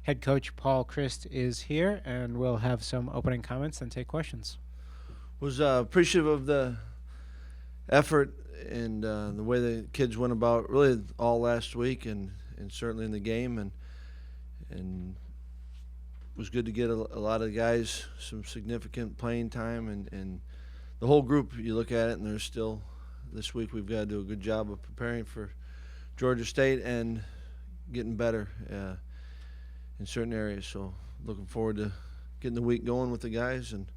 Head coach Paul Chryst is here, and we'll have some opening comments and take questions. Was appreciative of the effort and the way the kids went about really all last week and certainly in the game and it was good to get a lot of guys some significant playing time and the whole group. You look at it and there's still this week we've got to do a good job of preparing for Georgia State and getting better in certain areas. So looking forward to getting the week going with the guys and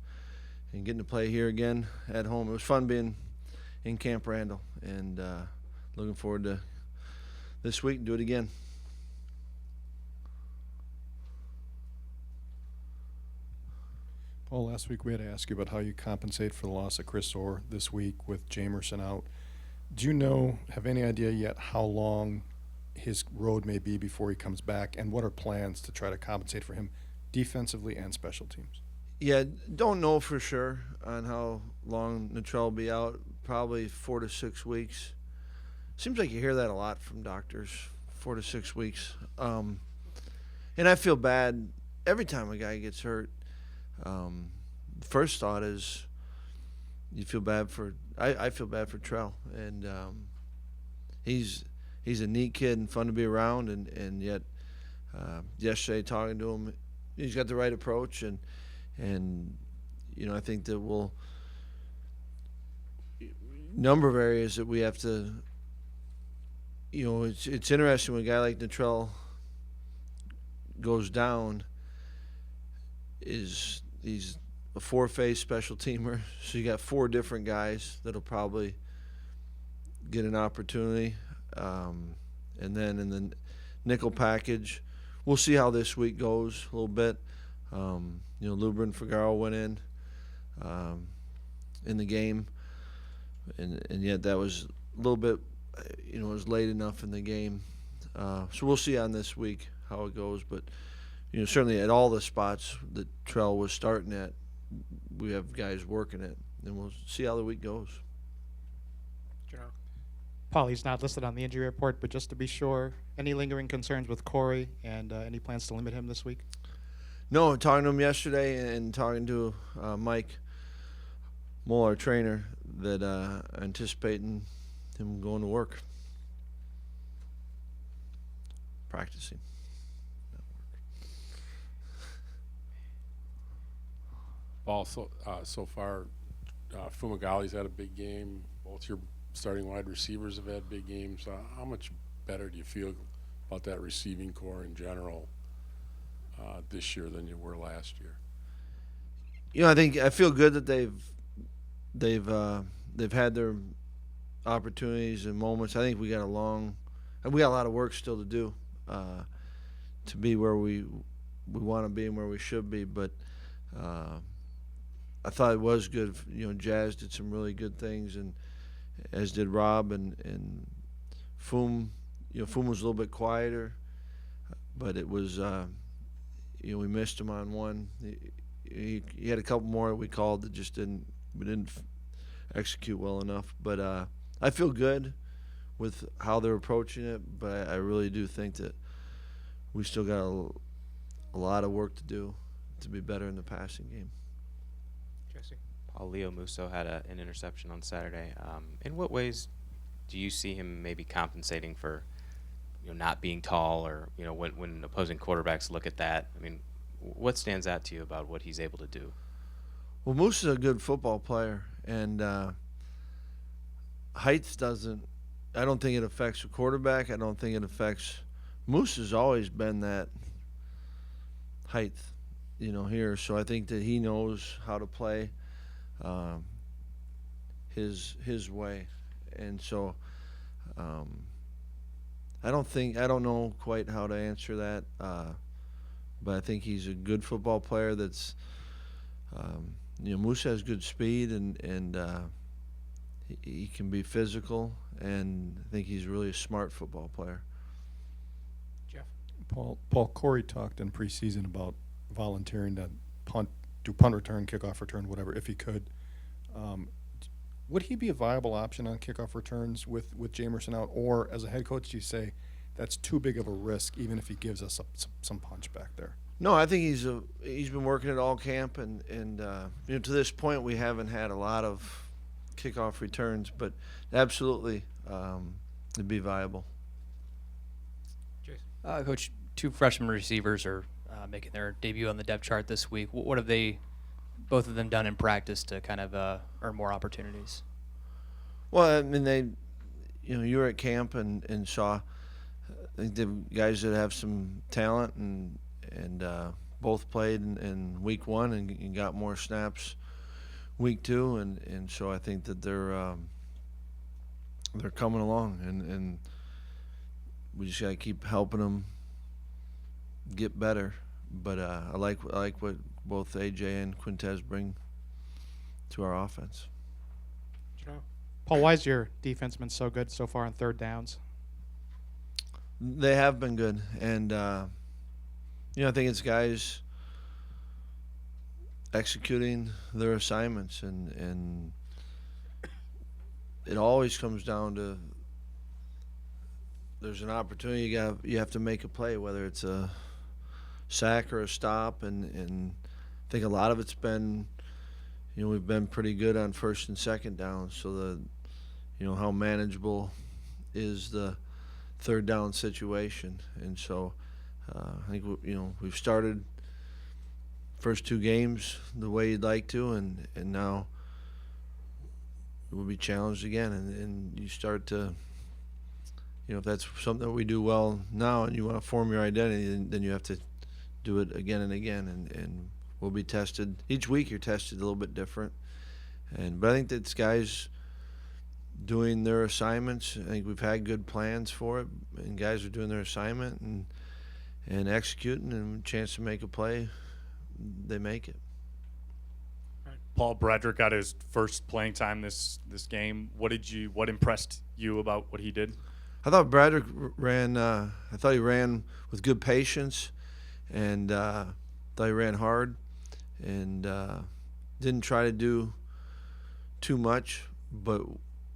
getting to play here again at home. It was fun being in Camp Randall, and looking forward to this week and do it again. Paul, last week we had to ask you about how you compensate for the loss of Chris Orr this week with Jamerson out. Do you have any idea yet how long his road may be before he comes back, and what are plans to try to compensate for him defensively and special teams? Yeah, don't know for sure on how long Natrell will be out. Probably 4 to 6 weeks. Seems like you hear that a lot from doctors, 4 to 6 weeks. And I feel bad every time a guy gets hurt. The first thought is you feel bad for I feel bad for Trell, and he's a neat kid and fun to be around, and yet yesterday talking to him, he's got the right approach, and I think that we'll number of areas that we have to. It's interesting when a guy like Natrell goes down. He's a four-phase special teamer, so you got 4 different guys that'll probably get an opportunity, and then in the nickel package, we'll see how this week goes a little bit. Luber and Figaro went in the game, and yet that was a little bit, it was late enough in the game, so we'll see on this week how it goes, but. Certainly at all the spots that Trell was starting at, we have guys working it, and we'll see how the week goes. Paul, he's not listed on the injury report, but just to be sure, any lingering concerns with Corey and any plans to limit him this week? No, talking to him yesterday and talking to Mike Moll, our trainer, that anticipating him going to work, practicing. Paul, so far, Fumagali's had a big game. Both your starting wide receivers have had big games. How much better do you feel about that receiving core in general this year than you were last year? I feel good that they've had their opportunities and moments. I think we got a lot of work still to do to be where we want to be and where we should be, but. I thought it was good. Jazz did some really good things, and as did Rob and Fum. Fum was a little bit quieter, but it was we missed him on one. He had a couple more that we called that just didn't execute well enough. But I feel good with how they're approaching it, but I really do think that we still got a lot of work to do to be better in the passing game. Jesse. Paul, Leo Musso had an interception on Saturday. In what ways do you see him maybe compensating for, not being tall, or when opposing quarterbacks look at that? I mean, what stands out to you about what he's able to do? Well, Moose is a good football player, and height doesn't. I don't think it affects the quarterback. I don't think it affects. Moose has always been that height, here. So I think that he knows how to play his way, and so I don't know quite how to answer that, but I think he's a good football player. That's Moose has good speed and he can be physical, and I think he's really a smart football player. Jeff. Paul, Corey talked in preseason about volunteering to do punt return, kickoff return, whatever, if he could. Would he be a viable option on kickoff returns with Jamerson out, or as a head coach, do you say that's too big of a risk, even if he gives us some punch back there. No, I think he's been working at all camp, and to this point we haven't had a lot of kickoff returns, but absolutely it'd be viable. Coach, two freshman receivers are making their debut on the depth chart this week. What have both of them done in practice to kind of earn more opportunities? Well, I mean, you were at camp and saw, I think, the guys that have some talent and both played in week one and got more snaps week two, and so I think that they're coming along, and we just gotta keep helping them get better. But I like what both AJ and Quintez bring to our offense. Paul, why is your defense been so good so far on third downs? They have been good, and I think it's guys executing their assignments, and it always comes down to there's an opportunity, you have to make a play, whether it's a sack or a stop, and I think a lot of it's been, we've been pretty good on first and second down, so how manageable is the third down situation. And so I think we've started first two games the way you'd like to, and now we'll be challenged again, and you start to, if that's something that we do well now and you want to form your identity, then you have to do it again and again, and we'll be tested each week. You're tested a little bit different, but I think that guys doing their assignments. I think we've had good plans for it, and guys are doing their assignment and executing, and a chance to make a play, they make it. Paul Bradrick got his first playing time this game. What impressed you about what he did? I thought Bradrick ran. I thought he ran with good patience, and thought he ran hard, and didn't try to do too much, but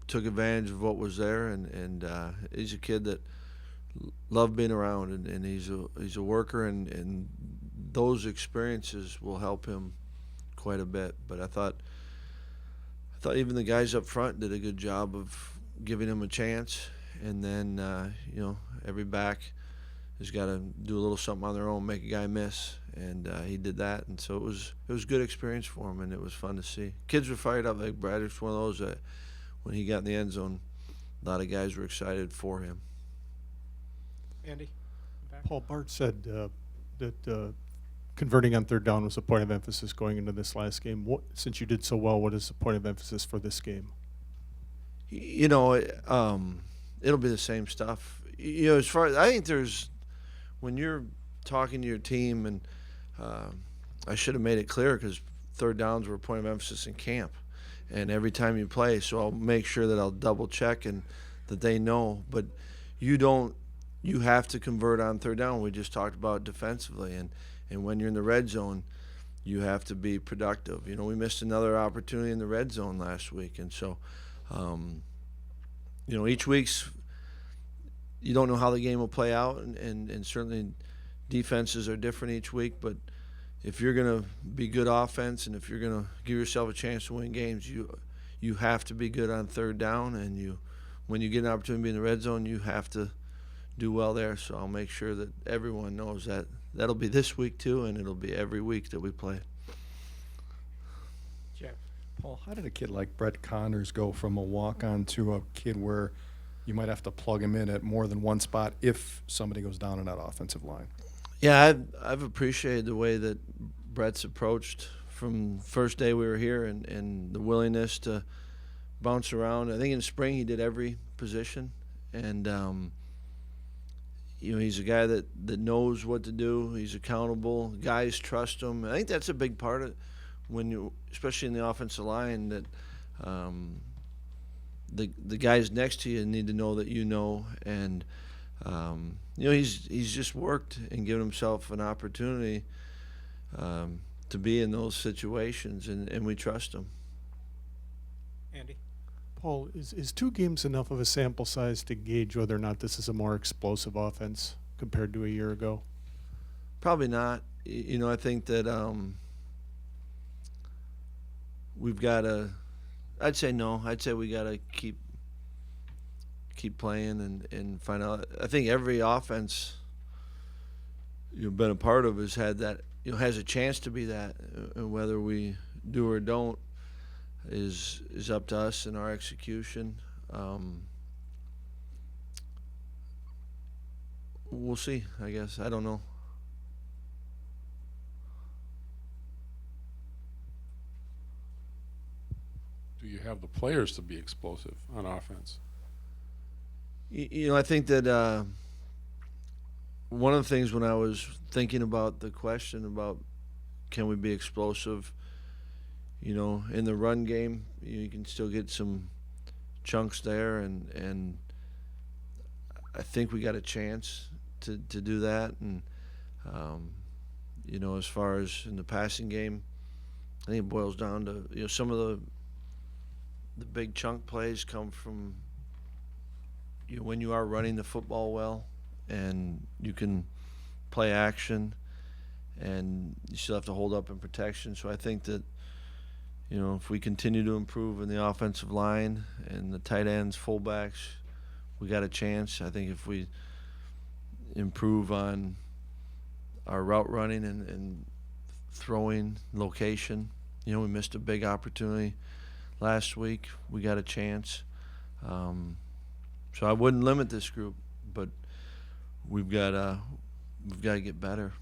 took advantage of what was there. And he's a kid that loved being around, and he's a worker, and those experiences will help him quite a bit. But I thought even the guys up front did a good job of giving him a chance. And then, every back has got to do a little something on their own, make a guy miss, and he did that. And so it was a good experience for him, and it was fun to see. Kids were fired up. Like Braddock's one of those that when he got in the end zone, a lot of guys were excited for him. Andy? Paul, Bart said that converting on third down was a point of emphasis going into this last game. Since you did so well, what is the point of emphasis for this game? It'll be the same stuff. As far as I think when you're talking to your team, and I should have made it clear because third downs were a point of emphasis in camp, and every time you play. So I'll make sure that I'll double check and that they know. But you have to convert on third down. We just talked about defensively, and when you're in the red zone, you have to be productive. We missed another opportunity in the red zone last week, and so. Each week's, you don't know how the game will play out, and certainly defenses are different each week. But if you're going to be good offense, and if you're going to give yourself a chance to win games, you have to be good on third down, and when you get an opportunity to be in the red zone, you have to do well there. So I'll make sure that everyone knows that. That'll be this week too, and it'll be every week that we play. Paul, how did a kid like Brett Connors go from a walk-on to a kid where you might have to plug him in at more than one spot if somebody goes down in that offensive line? Yeah, I've appreciated the way that Brett's approached from the first day we were here, and the willingness to bounce around. I think in spring he did every position, and he's a guy that knows what to do. He's accountable. Guys trust him. I think that's a big part of it. When you, especially in the offensive line, that the guys next to you need to know that and he's just worked and given himself an opportunity to be in those situations, and we trust him. Andy? Paul, is 2 games enough of a sample size to gauge whether or not this is a more explosive offense compared to a year ago? Probably not. You know, I think that we've got to. I'd say no. I'd say we got to keep playing and find out. I think every offense you've been a part of has had that. Has a chance to be that, and whether we do or don't is up to us and our execution. We'll see. I guess I don't know. Do you have the players to be explosive on offense? You know, I think that one of the things when I was thinking about the question about can we be explosive, you know, in the run game, you can still get some chunks there, and I think we got a chance to do that. And, you know, as far as in the passing game, I think it boils down to, you know, some of the big chunk plays come from, you know, when you are running the football well and you can play action and you still have to hold up in protection. So I think that, you know, if we continue to improve in the offensive line and the tight ends, fullbacks, we got a chance. I think if we improve on our route running and throwing location, you know, we missed a big opportunity last week. We got a chance. So I wouldn't limit this group, but we've got to get better.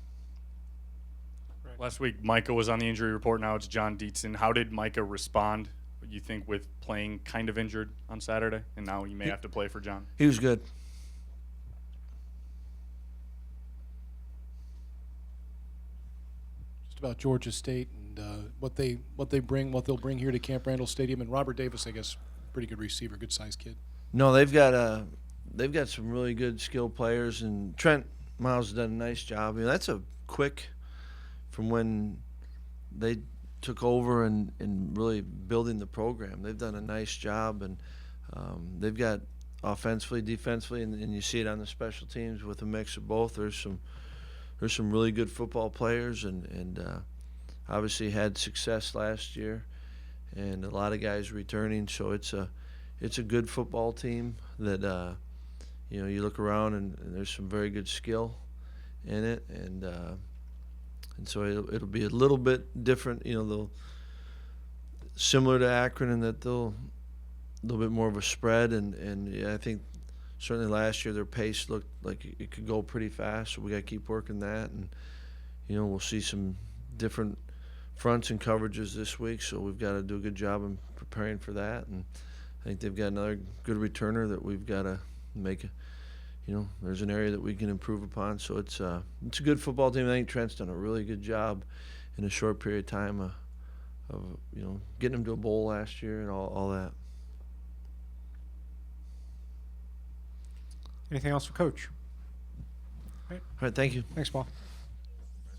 Last week, Micah was on the injury report. Now it's John Dietzen. How did Micah respond, you think, with playing kind of injured on Saturday? And now you may have to play for John. He was good. Just about Georgia State and what they'll bring here to Camp Randall Stadium. And Robert Davis, I guess, pretty good receiver, good sized kid. No, they've got some really good skilled players, and Trent Miles has done a nice job. You know, that's a quick from when they took over and really building the program. They've done a nice job, and they've got offensively, defensively, and you see it on the special teams with a mix of both. There's some really good football players, and obviously had success last year, and a lot of guys returning. So it's a good football team that you know, you look around and there's some very good skill in it, and so it'll be a little bit different. You know, they'll similar to Akron in that they'll a little bit more of a spread, and yeah, I think certainly last year their pace looked like it could go pretty fast. So we got to keep working that, and you know, we'll see some different fronts and coverages this week. So we've got to do a good job in preparing for that, and I think they've got another good returner that we've got to make. You know, there's an area that we can improve upon. So it's a good football team. I think Trent's done a really good job in a short period of time of you know, getting them to a bowl last year and all that. Anything else for Coach? All right, thank you. Thanks, Paul.